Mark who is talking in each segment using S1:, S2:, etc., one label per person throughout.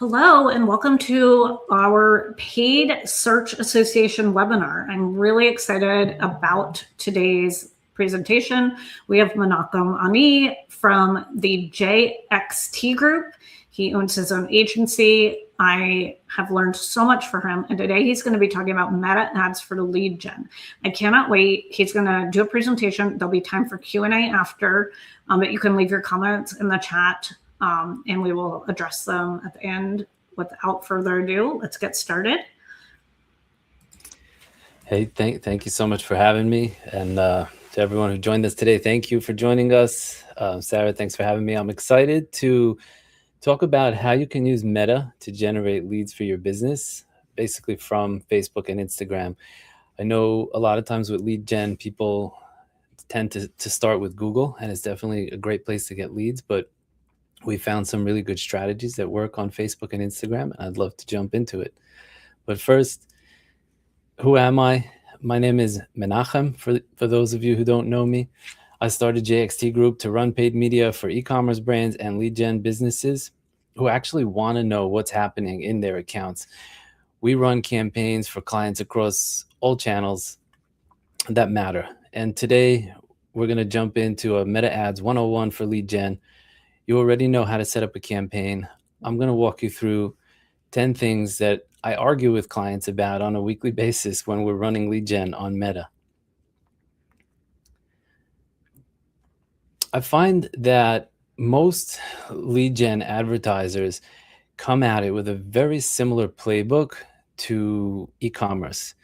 S1: Hello and welcome to our Paid Search Association webinar. I'm really excited about today's presentation. We have Menachem Ani from the JXT Group. He owns his own agency. I have learned so much from him, and today he's going to be talking about meta ads for the lead gen. I cannot wait. He's going to do a presentation. There'll be time for Q&A after, but you can leave your comments in the chat. And we will address them at the end. Without further ado, let's get started.
S2: Hey, thank you so much for having me. And to everyone who joined us today, thank you for joining us. Sarah, thanks for having me. I'm excited to talk about how you can use Meta to generate leads for your business, basically from Facebook and Instagram. I know a lot of times with lead gen, people tend to start with Google, and it's definitely a great place to get leads, but we found some really good strategies that work on Facebook and Instagram, and I'd love to jump into it. But first, who am I? My name is Menachem, for those of you who don't know me. I started JXT Group to run paid media for e-commerce brands and lead gen businesses who actually want to know what's happening in their accounts. We run campaigns for clients across all channels that matter. And today, we're going to jump into a Meta Ads 101 for lead gen. You already know how to set up a campaign. I'm going to walk you through 10 things that I argue with clients about on a weekly basis when we're running lead gen on Meta. I find that most lead gen advertisers come at it with a very similar playbook to e-commerce.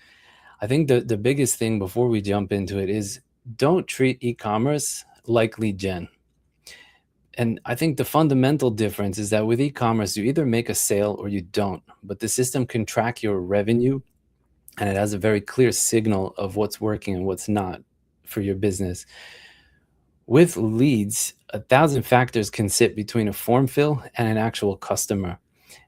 S2: I think the biggest thing before we jump into it is don't treat e-commerce like lead gen. And I think the fundamental difference is that with e-commerce, you either make a sale or you don't, but the system can track your revenue and it has a very clear signal of what's working and what's not for your business. With leads, 1,000 factors can sit between a form fill and an actual customer.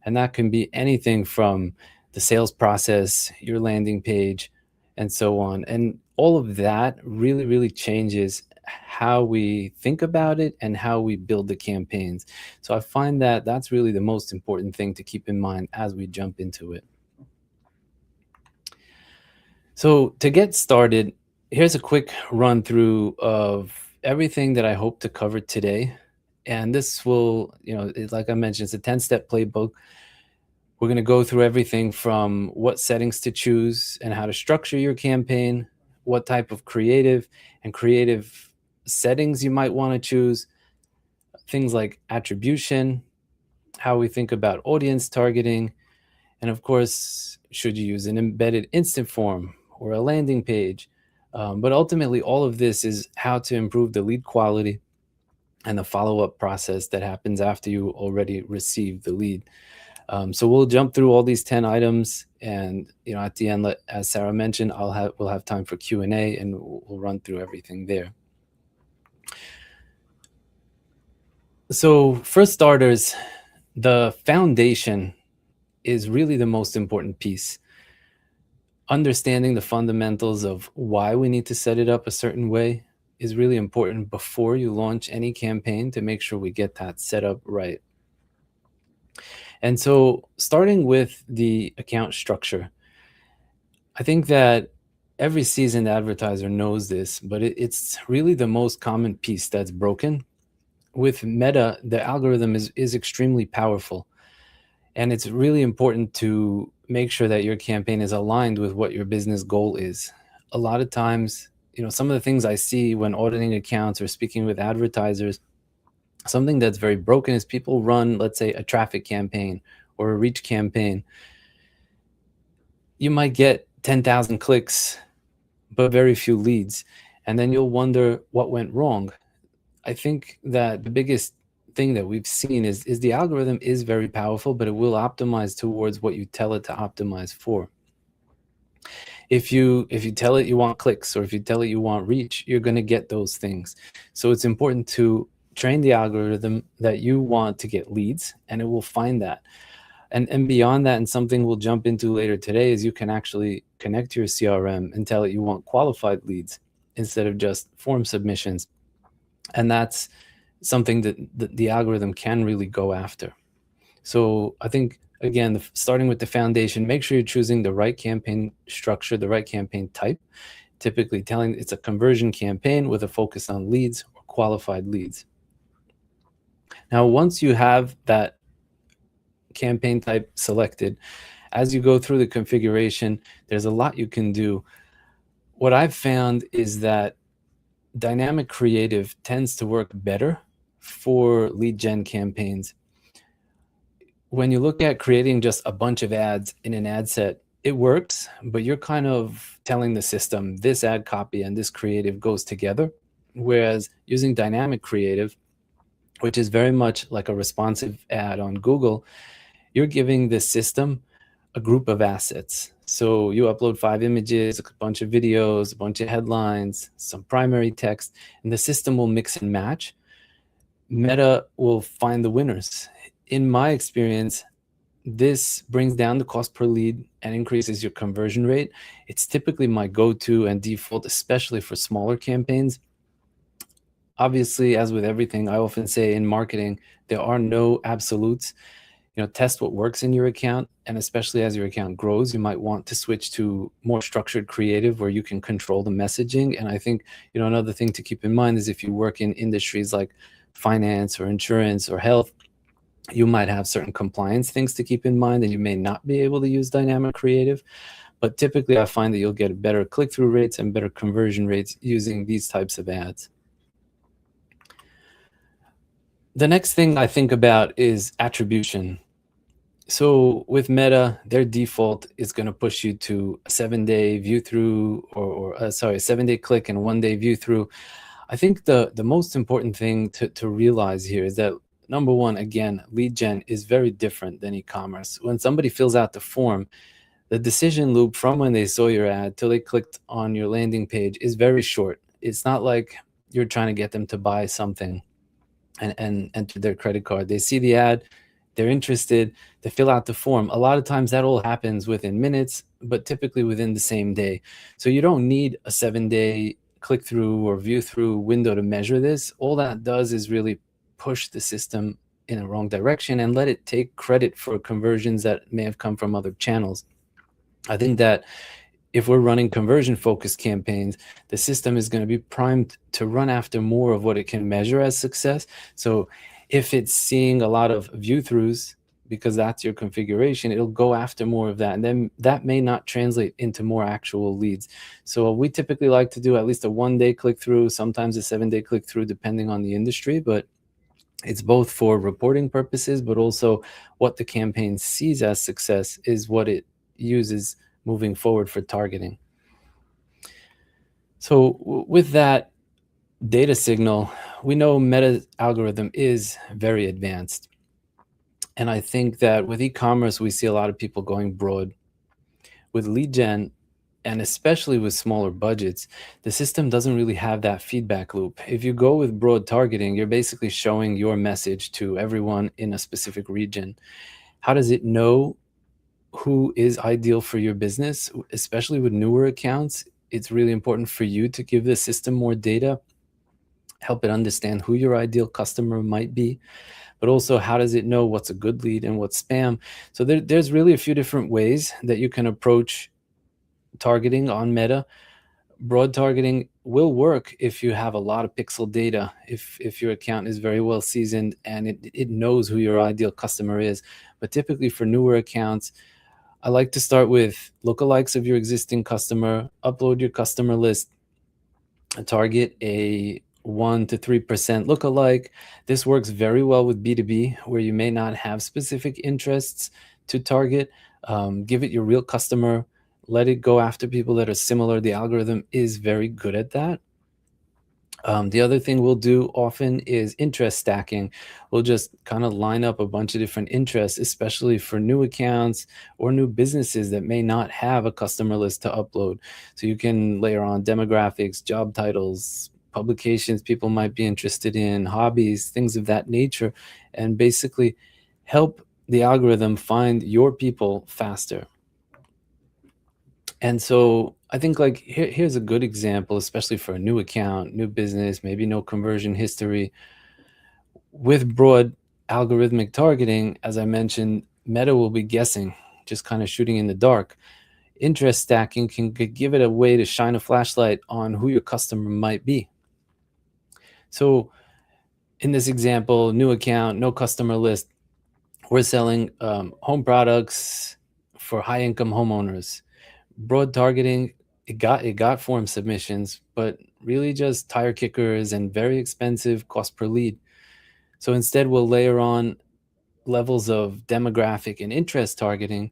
S2: And that can be anything from the sales process, your landing page, and so on. And all of that really, really changes how we think about it and how we build the campaigns. So I find that that's really the most important thing to keep in mind as we jump into it. So to get started, here's a quick run through of everything that I hope to cover today. And this will, like I mentioned, it's a 10-step playbook. We're going to go through everything from what settings to choose and how to structure your campaign, what type of creative settings you might want to choose, things like attribution, how we think about audience targeting, and of course, should you use an embedded instant form or a landing page? But ultimately, all of this is how to improve the lead quality and the follow-up process that happens after you already receive the lead. So we'll jump through all these 10 items, and at the end, as Sarah mentioned, we'll have time for Q&A, and we'll run through everything there. So for starters, the foundation is really the most important piece. Understanding the fundamentals of why we need to set it up a certain way is really important before you launch any campaign to make sure we get that set up right. And so starting with the account structure, I think that every seasoned advertiser knows this, but it's really the most common piece that's broken. With Meta, the algorithm is extremely powerful, and it's really important to make sure that your campaign is aligned with what your business goal is. A lot of times, some of the things I see when auditing accounts or speaking with advertisers, something that's very broken is people run, let's say, a traffic campaign or a reach campaign. You might get 10,000 clicks, but very few leads. And then you'll wonder what went wrong. I think that the biggest thing that we've seen is the algorithm is very powerful, but it will optimize towards what you tell it to optimize for. If you tell it you want clicks, or if you tell it you want reach, you're going to get those things. So it's important to train the algorithm that you want to get leads, and it will find that. And beyond that, and something we'll jump into later today, is you can actually connect to your CRM and tell it you want qualified leads instead of just form submissions. And that's something that the algorithm can really go after. So I think, again, starting with the foundation, make sure you're choosing the right campaign structure, the right campaign type, typically telling it's a conversion campaign with a focus on leads or qualified leads. Now, once you have that campaign type selected, as you go through the configuration, there's a lot you can do. What I've found is that dynamic creative tends to work better for lead gen campaigns. When you look at creating just a bunch of ads in an ad set, it works, but you're kind of telling the system this ad copy and this creative goes together. Whereas using dynamic creative, which is very much like a responsive ad on Google, you're giving the system a group of assets. So you upload 5 images, a bunch of videos, a bunch of headlines, some primary text, and the system will mix and match. Meta will find the winners. In my experience, this brings down the cost per lead and increases your conversion rate. It's typically my go-to and default, especially for smaller campaigns. Obviously, as with everything, I often say in marketing, there are no absolutes. Test what works in your account, and especially as your account grows, you might want to switch to more structured creative where you can control the messaging. And I think, another thing to keep in mind is if you work in industries like finance or insurance or health, you might have certain compliance things to keep in mind, and you may not be able to use dynamic creative. But typically, I find that you'll get better click-through rates and better conversion rates using these types of ads. The next thing I think about is attribution. So with Meta, their default is going to push you to a 7-day view through, or a 7-day click and 1-day view through. I think the most important thing to realize here is that, number one, again, lead gen is very different than e-commerce. When somebody fills out the form, the decision loop from when they saw your ad till they clicked on your landing page is very short. It's not like you're trying to get them to buy something and enter their credit card. They see the ad, they're interested, they fill out the form. A lot of times that all happens within minutes, but typically within the same day. So you don't need a 7-day click through or view through window to measure this. All that does is really push the system in the wrong direction and let it take credit for conversions that may have come from other channels. I think that if we're running conversion focused campaigns, the system is going to be primed to run after more of what it can measure as success. So if it's seeing a lot of view throughs, because that's your configuration, it'll go after more of that. And then that may not translate into more actual leads. So we typically like to do at least a 1-day click through, sometimes a 7-day click through, depending on the industry. But it's both for reporting purposes, but also what the campaign sees as success is what it uses moving forward for targeting. So with that data signal, we know Meta's algorithm is very advanced. And I think that with e-commerce, we see a lot of people going broad. With lead gen, and especially with smaller budgets, the system doesn't really have that feedback loop. If you go with broad targeting, you're basically showing your message to everyone in a specific region. How does it know who is ideal for your business? Especially with newer accounts, it's really important for you to give the system more data, help it understand who your ideal customer might be, but also how does it know what's a good lead and what's spam? So there's really a few different ways that you can approach targeting on Meta. Broad targeting will work if you have a lot of pixel data, if your account is very well seasoned and it knows who your ideal customer is. But typically for newer accounts, I like to start with lookalikes of your existing customer, upload your customer list, target a 1 to 3% lookalike. This works very well with B2B, where you may not have specific interests to target. Give it your real customer, let it go after people that are similar. The algorithm is very good at that. The other thing we'll do often is interest stacking. We'll just kind of line up a bunch of different interests, especially for new accounts or new businesses that may not have a customer list to upload. So you can layer on demographics, job titles, publications people might be interested in, hobbies, things of that nature, and basically help the algorithm find your people faster. And so I think like here's a good example, especially for a new account, new business, maybe no conversion history. With broad algorithmic targeting, as I mentioned, Meta will be guessing, just kind of shooting in the dark. Interest stacking can give it a way to shine a flashlight on who your customer might be. So in this example, new account, no customer list, we're selling home products for high-income homeowners. Broad targeting, it got form submissions, but really just tire kickers and very expensive cost per lead. So instead, we'll layer on levels of demographic and interest targeting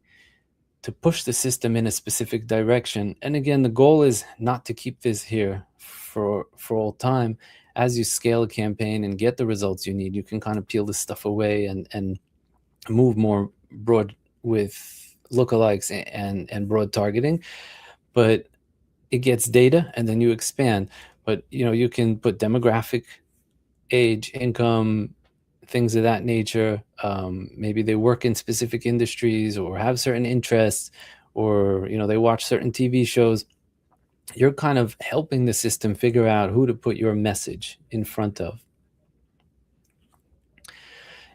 S2: to push the system in a specific direction. And again, the goal is not to keep this here for all time. As you scale a campaign and get the results you need, you can kind of peel this stuff away and move more broad with lookalikes and broad targeting. But it gets data and then you expand. But you can put demographic, age, income, things of that nature. Maybe they work in specific industries or have certain interests, or they watch certain TV shows. You're kind of helping the system figure out who to put your message in front of.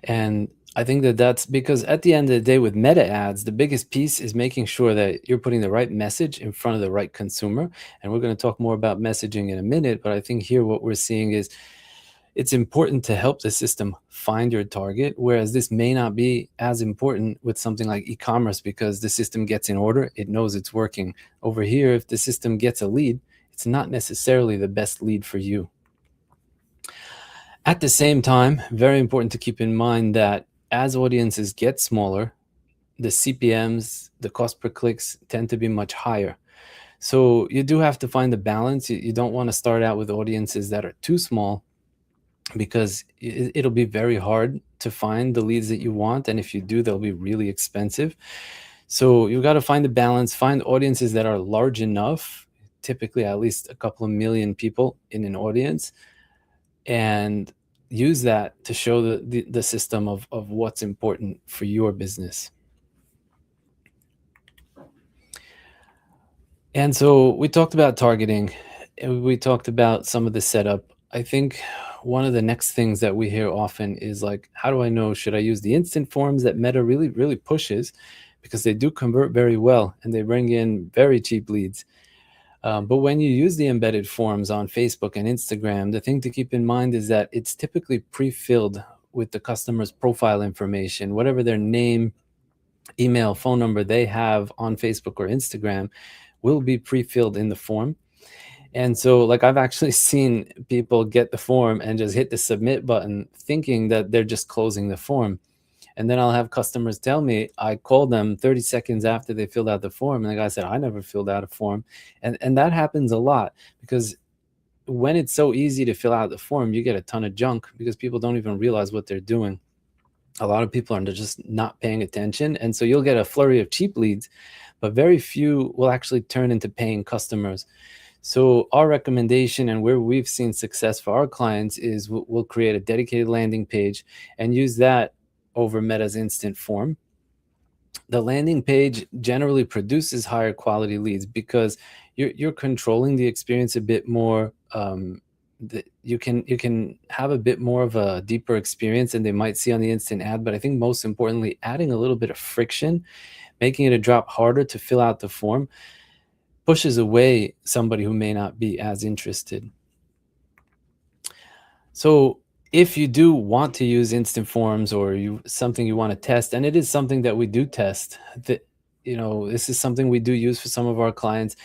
S2: And I think that's because at the end of the day, with meta ads, the biggest piece is making sure that you're putting the right message in front of the right consumer. And we're going to talk more about messaging in a minute, but I think here what we're seeing is it's important to help the system find your target, whereas this may not be as important with something like e-commerce because the system gets in order, it knows it's working. Over here, if the system gets a lead, it's not necessarily the best lead for you. At the same time, very important to keep in mind that as audiences get smaller, the CPMs, the cost per clicks, tend to be much higher. So you do have to find the balance. You don't want to start out with audiences that are too small, because it'll be very hard to find the leads that you want. And if you do, they'll be really expensive. So you've got to find the balance, find audiences that are large enough, typically at least a couple of million people in an audience, and use that to show the system of what's important for your business. And so we talked about targeting, and we talked about some of the setup. I think one of the next things that we hear often is like, how do I know, should I use the instant forms that Meta really, really pushes? Because they do convert very well and they bring in very cheap leads. But when you use the embedded forms on Facebook and Instagram, the thing to keep in mind is that it's typically pre-filled with the customer's profile information, whatever their name, email, phone number they have on Facebook or Instagram will be pre-filled in the form. And so like I've actually seen people get the form and just hit the submit button thinking that they're just closing the form. And then I'll have customers tell me, I called them 30 seconds after they filled out the form, and the guy said, I never filled out a form. And that happens a lot, because when it's so easy to fill out the form, you get a ton of junk because people don't even realize what they're doing. A lot of people are just not paying attention. And so you'll get a flurry of cheap leads, but very few will actually turn into paying customers. So our recommendation, and where we've seen success for our clients, is we'll create a dedicated landing page and use that over Meta's instant form. The landing page generally produces higher quality leads because you're controlling the experience a bit more. You can have a bit more of a deeper experience than they might see on the instant ad. But I think most importantly, adding a little bit of friction, making it a drop harder to fill out the form, pushes away somebody who may not be as interested. So if you do want to use instant forms, or something you want to test, and it is something that we do test, that this is something we do use for some of our clients,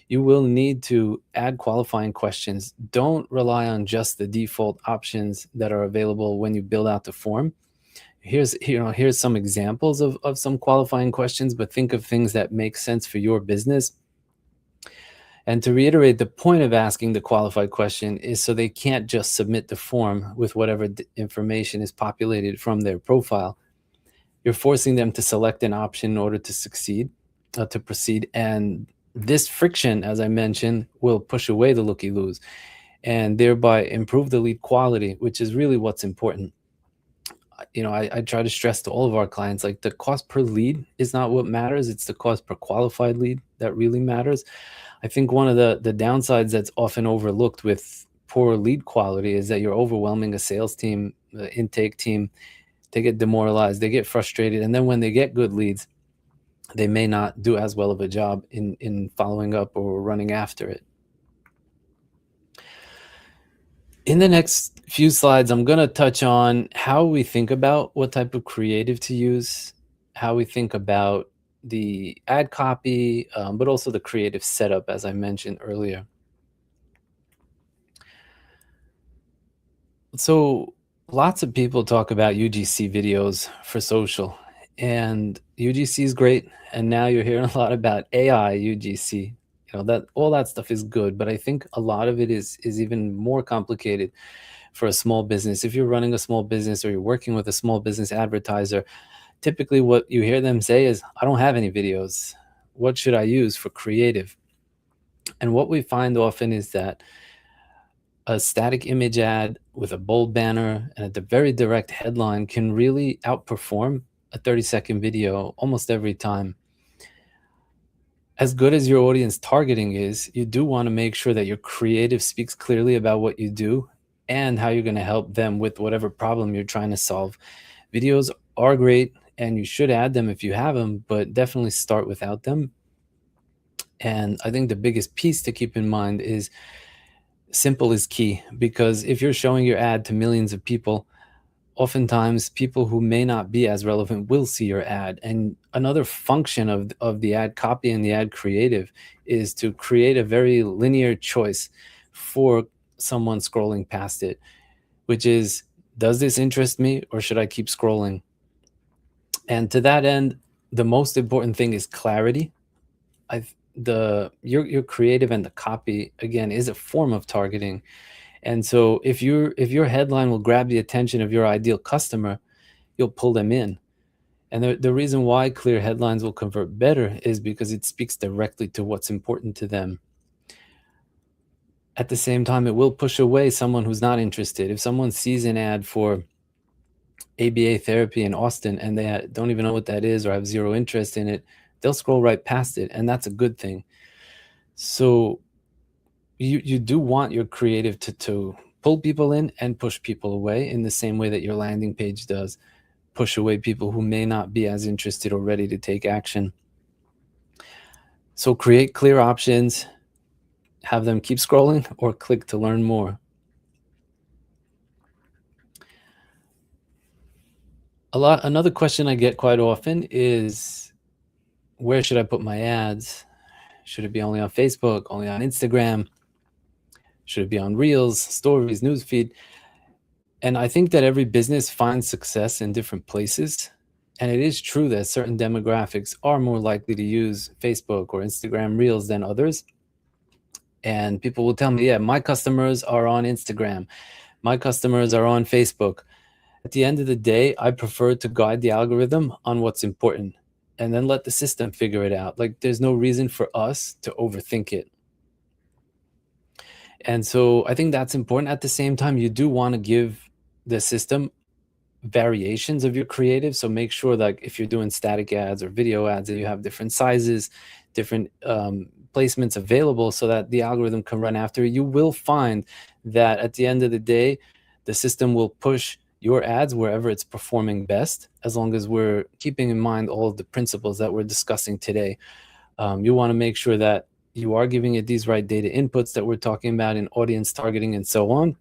S2: you will need to add qualifying questions. Don't rely on just the default options that are available when you build out the form. Here's some examples of some qualifying questions, but think of things that make sense for your business. And to reiterate, the point of asking the qualified question is so they can't just submit the form with whatever information is populated from their profile. You're forcing them to select an option in order to succeed, to proceed. And this friction, as I mentioned, will push away the looky-loos and thereby improve the lead quality, which is really what's important. I try to stress to all of our clients, like, the cost per lead is not what matters. It's the cost per qualified lead that really matters. I think one of the downsides that's often overlooked with poor lead quality is that you're overwhelming a sales team, the intake team, they get demoralized, they get frustrated, and then when they get good leads, they may not do as well of a job in following up or running after it. In the next few slides, I'm going to touch on how we think about what type of creative to use, how we think about the ad copy, but also the creative setup, as I mentioned earlier. So lots of people talk about UGC videos for social, and UGC is great. And now you're hearing a lot about AI UGC. That all that stuff is good, but I think a lot of it is even more complicated for a small business. If you're running a small business or you're working with a small business advertiser, typically what you hear them say is, I don't have any videos. What should I use for creative? And what we find often is that a static image ad with a bold banner and a very direct headline can really outperform a 30-second video almost every time. As good as your audience targeting is, you do want to make sure that your creative speaks clearly about what you do and how you're going to help them with whatever problem you're trying to solve. Videos are great, and you should add them if you have them, but definitely start without them. And I think the biggest piece to keep in mind is simple is key, because if you're showing your ad to millions of people, oftentimes people who may not be as relevant will see your ad. And another function of the ad copy and the ad creative is to create a very linear choice for someone scrolling past it, which is, does this interest me or should I keep scrolling? And to that end, the most important thing is clarity. Your creative and the copy, again, is a form of targeting. And so if your headline will grab the attention of your ideal customer, you'll pull them in. And the reason why clear headlines will convert better is because it speaks directly to what's important to them. At the same time, it will push away someone who's not interested. If someone sees an ad for ABA therapy in Austin and they don't even know what that is or have zero interest in it, they'll scroll right past it, and that's a good thing. So you do want your creative to pull people in and push people away in the same way that your landing page does push away people who may not be as interested or ready to take action. So create clear options, have them keep scrolling or click to learn more. Another question I get quite often is, where should I put my ads? Should it be only on Facebook, only on Instagram? Should it be on Reels, Stories, Newsfeed? And I think that every business finds success in different places. And it is true that certain demographics are more likely to use Facebook or Instagram Reels than others. And people will tell me, yeah, my customers are on Instagram. My customers are on Facebook. At the end of the day, I prefer to guide the algorithm on what's important and then let the system figure it out. Like, there's no reason for us to overthink it. And so I think that's important. At the same time, you do want to give the system variations of your creative. So make sure that if you're doing static ads or video ads, that you have different sizes, different placements available so that the algorithm can run after it. You will find that at the end of the day, the system will push your ads wherever it's performing best, as long as we're keeping in mind all of the principles that we're discussing today. You want to make sure that you are giving it these right data inputs that we're talking about in audience targeting and so on,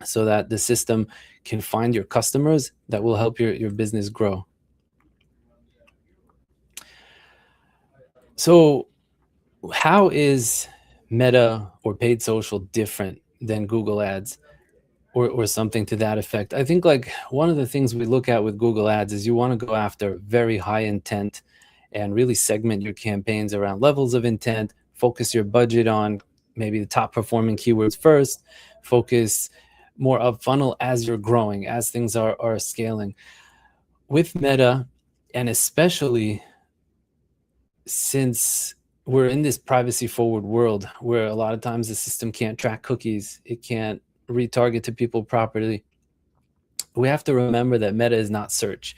S2: so that the system can find your customers that will help your business grow. So how is Meta or paid social different than Google Ads or something to that effect? I think like one of the things we look at with Google Ads is you want to go after very high intent and really segment your campaigns around levels of intent, focus your budget on maybe the top performing keywords first, focus more up funnel as you're growing, as things are scaling. With Meta, and especially since we're in this privacy forward world where a lot of times the system can't track cookies, it can't retarget to people properly, we have to remember that Meta is not search.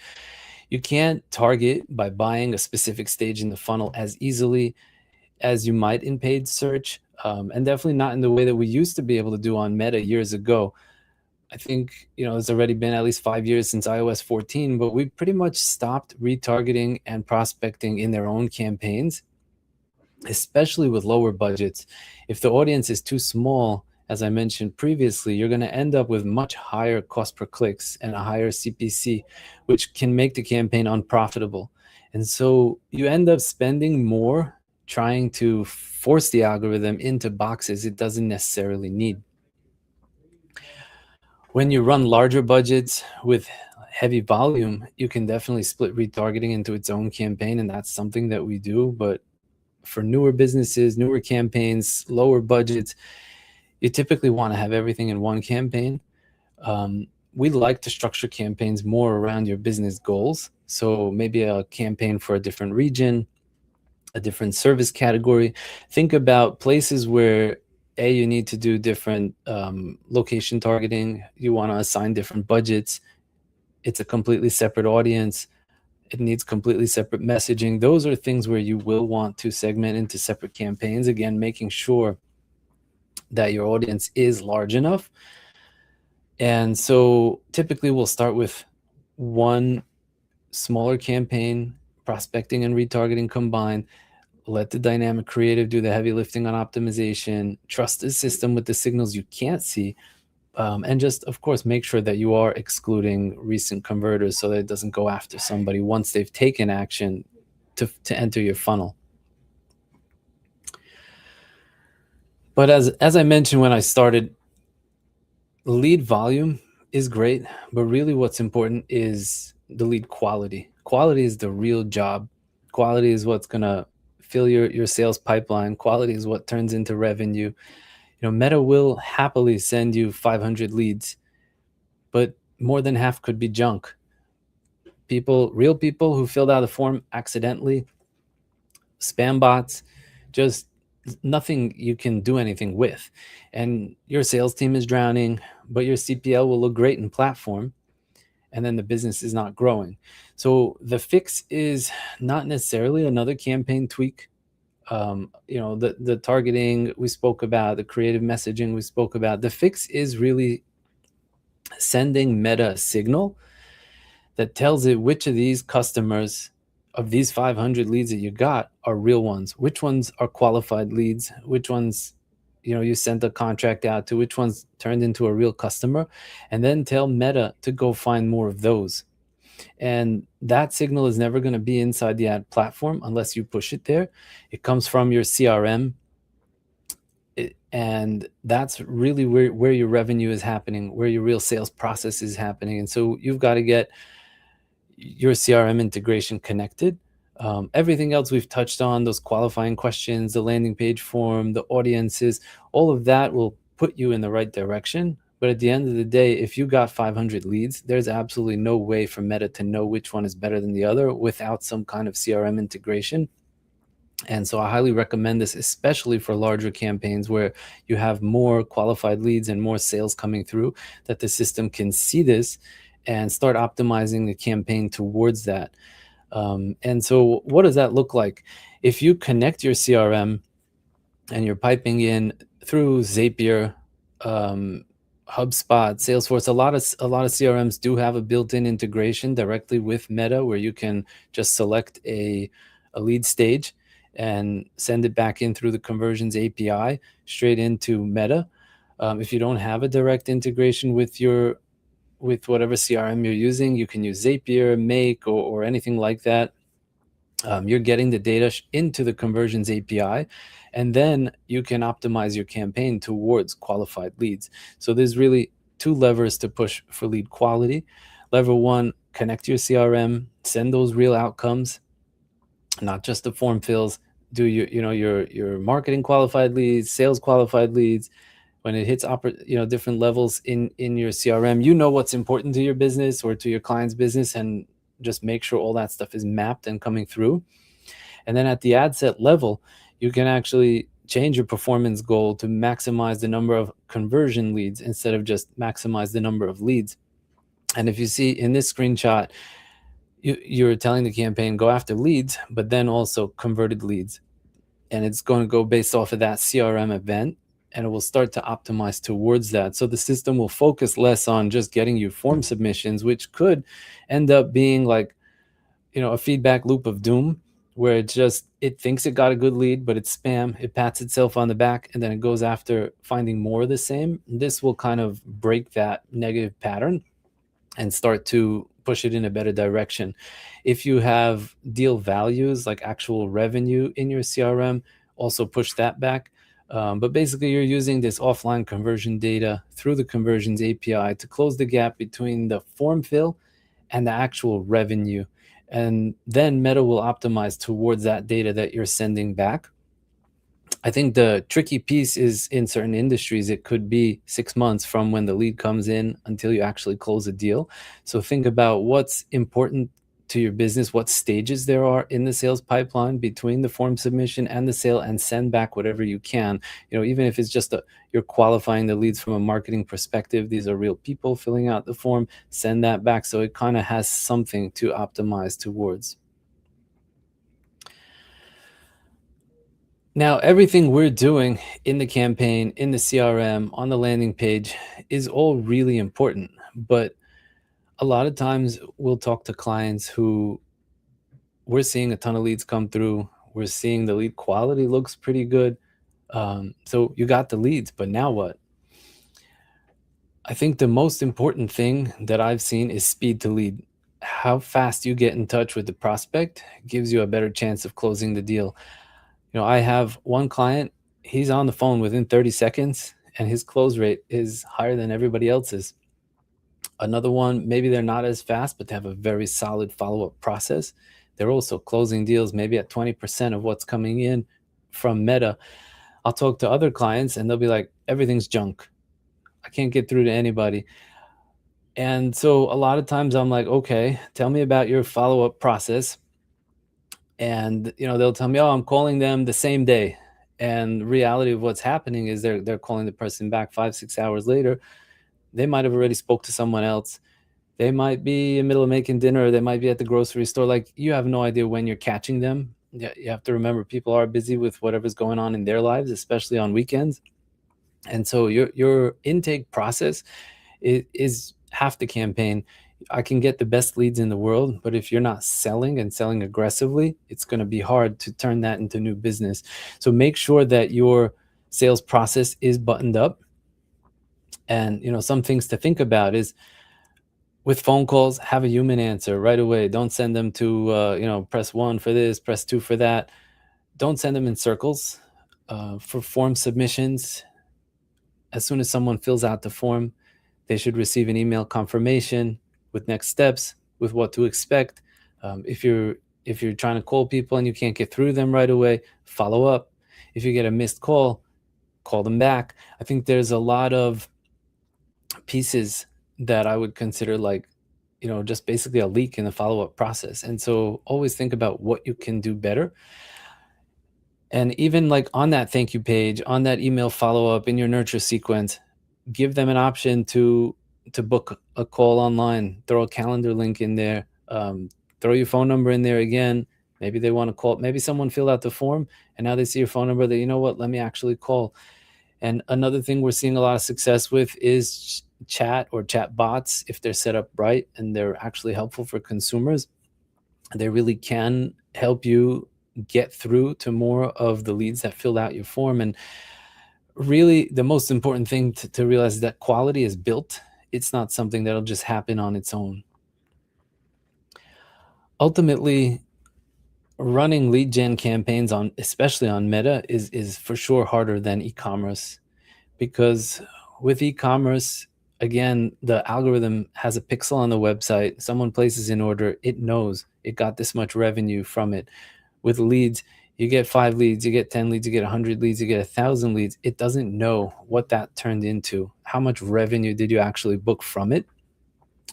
S2: You can't target by buying a specific stage in the funnel as easily as you might in paid search, and definitely not in the way that we used to be able to do on Meta years ago. I think, it's already been at least 5 years since iOS 14, but we pretty much stopped retargeting and prospecting in their own campaigns, especially with lower budgets. If the audience is too small, as I mentioned previously, you're going to end up with much higher cost per clicks and a higher CPC, which can make the campaign unprofitable. And so you end up spending more trying to force the algorithm into boxes it doesn't necessarily need. When you run larger budgets with heavy volume, you can definitely split retargeting into its own campaign, and that's something that we do. But for newer businesses, newer campaigns, lower budgets, you typically want to have everything in one campaign. We like to structure campaigns more around your business goals. So maybe a campaign for a different region, a different service category. Think about places where you need to do different location targeting. You want to assign different budgets. It's a completely separate audience. It needs completely separate messaging. Those are things where you will want to segment into separate campaigns. Again, making sure that your audience is large enough. And so typically we'll start with one smaller campaign, prospecting and retargeting combined. Let the dynamic creative do the heavy lifting on optimization. Trust the system with the signals you can't see. And just, of course, make sure that you are excluding recent converters so that it doesn't go after somebody once they've taken action to enter your funnel. But as I mentioned when I started, lead volume is great, but really what's important is the lead quality. Quality is the real job. Quality is what's going to fill your sales pipeline. Quality is what turns into revenue. Meta will happily send you 500 leads, but more than half could be junk. Real people who filled out a form accidentally, spam bots, just nothing you can do anything with. And your sales team is drowning, but your CPL will look great in platform, and then the business is not growing. So the fix is not necessarily another campaign tweak. The targeting we spoke about, the creative messaging we spoke about. The fix is really sending Meta a signal that tells it which of these customers, of these 500 leads that you got, are real ones, which ones are qualified leads, which ones you sent a contract out to, which ones turned into a real customer, and then tell Meta to go find more of those. And that signal is never going to be inside the ad platform unless you push it there. It comes from your CRM. And that's really where your revenue is happening, where your real sales process is happening. And so you've got to get your CRM integration connected. Everything else we've touched on, those qualifying questions, the landing page form, the audiences, all of that will put you in the right direction. But at the end of the day, if you got 500 leads, there's absolutely no way for Meta to know which one is better than the other without some kind of CRM integration. And so I highly recommend this, especially for larger campaigns where you have more qualified leads and more sales coming through, that the system can see this and start optimizing the campaign towards that. And so what does that look like? If you connect your CRM and you're piping in through Zapier, HubSpot, Salesforce, a lot of CRMs do have a built-in integration directly with Meta where you can just select a lead stage and send it back in through the Conversions API straight into Meta. If you don't have a direct integration with whatever CRM you're using, you can use Zapier, Make, or anything like that. You're getting the data into the Conversions API, and then you can optimize your campaign towards qualified leads. So there's really two levers to push for lead quality. Lever one, connect your CRM, send those real outcomes, not just the form fills. Do your marketing qualified leads, sales qualified leads. When it hits different levels in your CRM, you know what's important to your business or to your client's business, and just make sure all that stuff is mapped and coming through. And then at the ad set level, you can actually change your performance goal to maximize the number of conversion leads instead of just maximize the number of leads. And if you see in this screenshot, you're telling the campaign go after leads, but then also converted leads. And it's going to go based off of that CRM event. and it will start to optimize towards that. So the system will focus less on just getting you form submissions, which could end up being like, a feedback loop of doom, where it thinks it got a good lead, but it's spam. It pats itself on the back, and then it goes after finding more of the same. This will kind of break that negative pattern and start to push it in a better direction. If you have deal values, like actual revenue in your CRM, also push that back. But basically, you're using this offline conversion data through the conversions API to close the gap between the form fill and the actual revenue. And then Meta will optimize towards that data that you're sending back. I think the tricky piece is, in certain industries, it could be 6 months from when the lead comes in until you actually close a deal. So think about what's important to your business, what stages there are in the sales pipeline between the form submission and the sale, and send back whatever you can. Even if it's just you're qualifying the leads from a marketing perspective, these are real people filling out the form, send that back so it kind of has something to optimize towards. Now, everything we're doing in the campaign, in the CRM, on the landing page is all really important. But a lot of times we'll talk to clients who we're seeing a ton of leads come through. We're seeing the lead quality looks pretty good. So you got the leads, but now what? I think the most important thing that I've seen is speed to lead. How fast you get in touch with the prospect gives you a better chance of closing the deal. I have one client, he's on the phone within 30 seconds, and his close rate is higher than everybody else's. Another one, maybe they're not as fast, but they have a very solid follow-up process. They're also closing deals maybe at 20% of what's coming in from Meta. I'll talk to other clients and they'll be like, everything's junk. I can't get through to anybody. And so a lot of times I'm like, okay, tell me about your follow-up process. And they'll tell me, oh, I'm calling them the same day. And reality of what's happening is they're calling the person back 5-6 hours later. They might have already spoke to someone else. They might be in the middle of making dinner. They might be at the grocery store. Like, you have no idea when you're catching them. You have to remember, people are busy with whatever's going on in their lives, especially on weekends. And so your intake process is half the campaign. I can get the best leads in the world, but if you're not selling and selling aggressively, it's going to be hard to turn that into new business. So make sure that your sales process is buttoned up. And some things to think about is, with phone calls, have a human answer right away. Don't send them to press 1 for this, press 2 for that. Don't send them in circles. For form submissions, as soon as someone fills out the form, they should receive an email confirmation with next steps, with what to expect. If you're trying to call people and you can't get through them right away, follow up. If you get a missed call them back. I think there's a lot of pieces that I would consider just basically a leak in the follow-up process. And so always think about what you can do better. And even like on that thank you page, on that email follow-up, in your nurture sequence, give them an option to book a call online, throw a calendar link in there, throw your phone number in there again. Maybe they want to call, maybe someone filled out the form and now they see your phone number, that, let me actually call. And another thing we're seeing a lot of success with is chat or chat bots. If they're set up right and they're actually helpful for consumers, they really can help you get through to more of the leads that filled out your form. And really, the most important thing to realize is that quality is built. It's not something that'll just happen on its own. Ultimately, running lead gen campaigns especially on Meta is for sure harder than e-commerce, because with e-commerce, again, the algorithm has a pixel on the website. Someone places an order, it knows it got this much revenue from it. With leads, you get 5 leads, you get 10 leads, you get 100 leads, you get 1,000 leads. It doesn't know what that turned into. How much revenue did you actually book from it?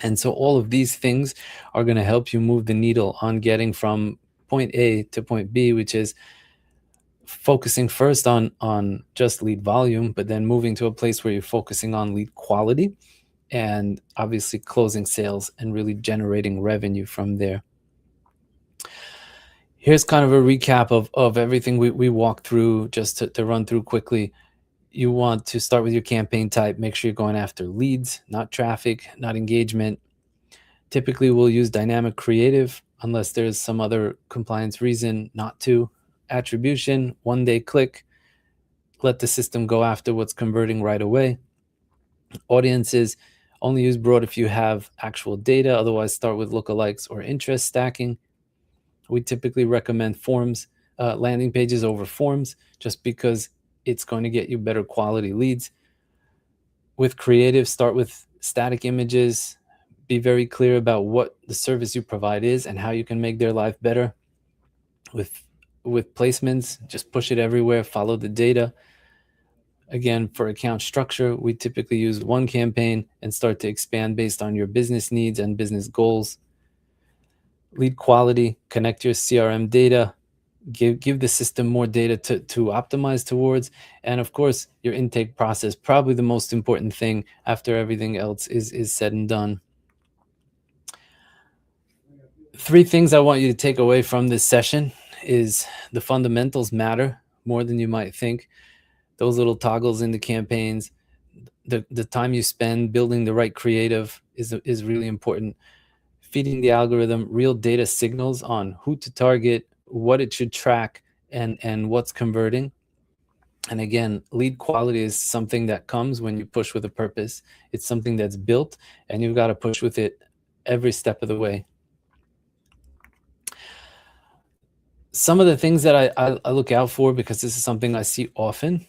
S2: And so all of these things are going to help you move the needle on getting from point A to point B, which is focusing first on just lead volume, but then moving to a place where you're focusing on lead quality and obviously closing sales and really generating revenue from there. Here's kind of a recap of everything we walked through, just to run through quickly. You want to start with your campaign type. Make sure you're going after leads, not traffic, not engagement. Typically, we'll use dynamic creative unless there's some other compliance reason not to. Attribution, one-day click. Let the system go after what's converting right away. Audiences, only use broad if you have actual data. Otherwise, start with lookalikes or interest stacking. We typically recommend forms, landing pages over forms, just because it's going to get you better quality leads. With creative, start with static images. Be very clear about what the service you provide is and how you can make their life better. With placements, just push it everywhere, follow the data. Again, for account structure, we typically use one campaign and start to expand based on your business needs and business goals. Lead quality, connect your CRM data, give the system more data to optimize towards. And of course, your intake process, probably the most important thing after everything else is said and done. 3 things I want you to take away from this session is the fundamentals matter more than you might think. Those little toggles in the campaigns, the time you spend building the right creative is really important. Feeding the algorithm real data signals on who to target, what it should track, and what's converting. And again, lead quality is something that comes when you push with a purpose. It's something that's built, and you've got to push with it every step of the way. Some of the things that I look out for, because this is something I see often,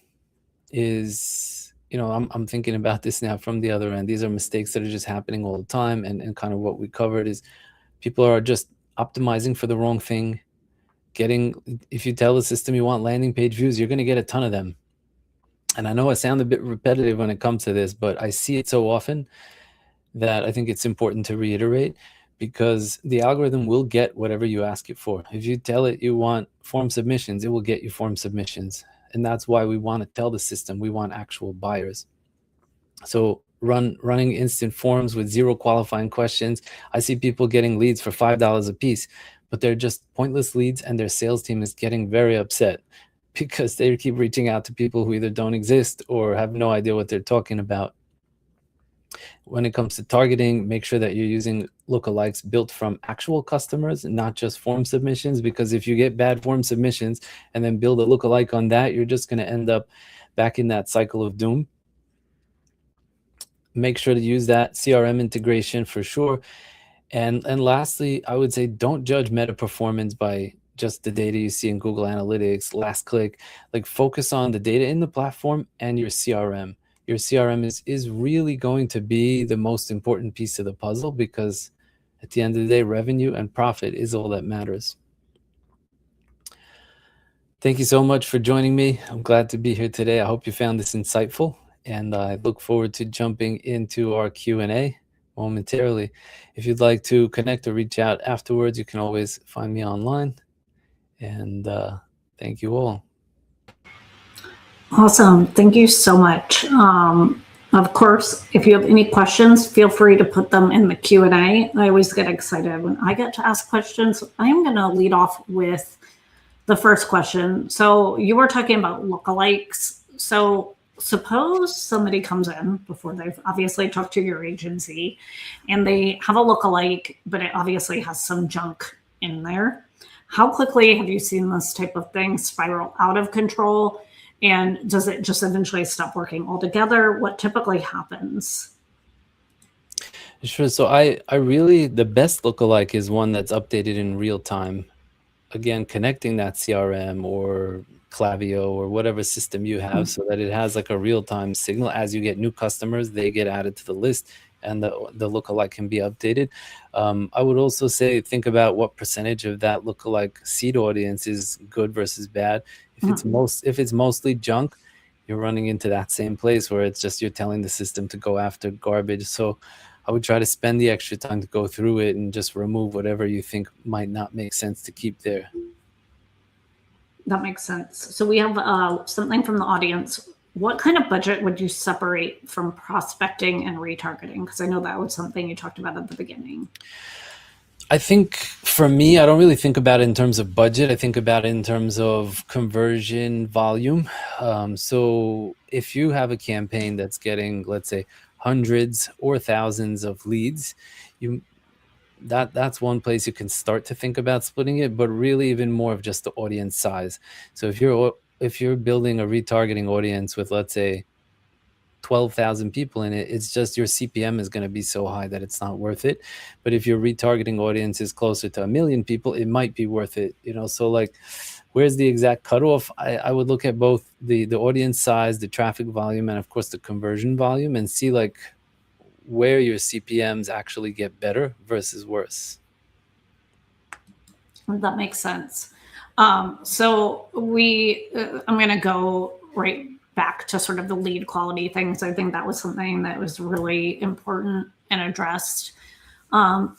S2: is, I'm thinking about this now from the other end. These are mistakes that are just happening all the time. And kind of what we covered is people are just optimizing for the wrong thing. If you tell the system you want landing page views, you're going to get a ton of them. And I know I sound a bit repetitive when it comes to this, but I see it so often that I think it's important to reiterate, because the algorithm will get whatever you ask it for. If you tell it you want form submissions, it will get you form submissions. And that's why we want to tell the system we want actual buyers. So running instant forms with 0 qualifying questions. I see people getting leads for $5 a piece, but they're just pointless leads, and their sales team is getting very upset because they keep reaching out to people who either don't exist or have no idea what they're talking about. When it comes to targeting, make sure that you're using lookalikes built from actual customers, not just form submissions, because if you get bad form submissions and then build a lookalike on that, you're just going to end up back in that cycle of doom. Make sure to use that CRM integration for sure. And lastly, I would say don't judge meta performance by just the data you see in Google Analytics, last click. Like, focus on the data in the platform and your CRM. Your CRM is really going to be the most important piece of the puzzle, because at the end of the day, revenue and profit is all that matters. Thank you so much for joining me. I'm glad to be here today. I hope you found this insightful, and I look forward to jumping into our Q&A momentarily. If you'd like to connect or reach out afterwards, you can always find me online. And thank you all.
S1: Awesome. Thank you so much. Of course, if you have any questions, feel free to put them in the Q&A. I always get excited when I get to ask questions. I am going to lead off with the first question. So you were talking about lookalikes. So suppose somebody comes in before they've obviously talked to your agency, and they have a lookalike, but it obviously has some junk in there. How quickly have you seen this type of thing spiral out of control? And does it just eventually stop working altogether? What typically happens?
S2: Sure. So I really, the best lookalike is one that's updated in real time. Again, connecting that CRM or Klaviyo or whatever system you have, so that it has like a real-time signal. As you get new customers, they get added to the list, and the lookalike can be updated. I would also say, think about what percentage of that lookalike seed audience is good versus bad. If it's mostly junk, you're running into that same place where it's just you're telling the system to go after garbage. So I would try to spend the extra time to go through it and just remove whatever you think might not make sense to keep there.
S1: That makes sense. So we have something from the audience. What kind of budget would you separate from prospecting and retargeting? Because I know that was something you talked about at the beginning.
S2: I think for me, I don't really think about it in terms of budget. I think about it in terms of conversion volume. So if you have a campaign that's getting, let's say, hundreds or thousands of leads, you that's one place you can start to think about splitting it, but really even more of just the audience size. So if you're building a retargeting audience with, let's say, 12,000 people in it, it's just your CPM is going to be so high that it's not worth it. But if your retargeting audience is closer to 1 million people, it might be worth it, So like, where's the exact cutoff? I would look at both the audience size, the traffic volume, and of course the conversion volume, and see like where your CPMs actually get better versus worse.
S1: That makes sense. So I'm going to go right back to sort of the lead quality things. I think that was something that was really important and addressed.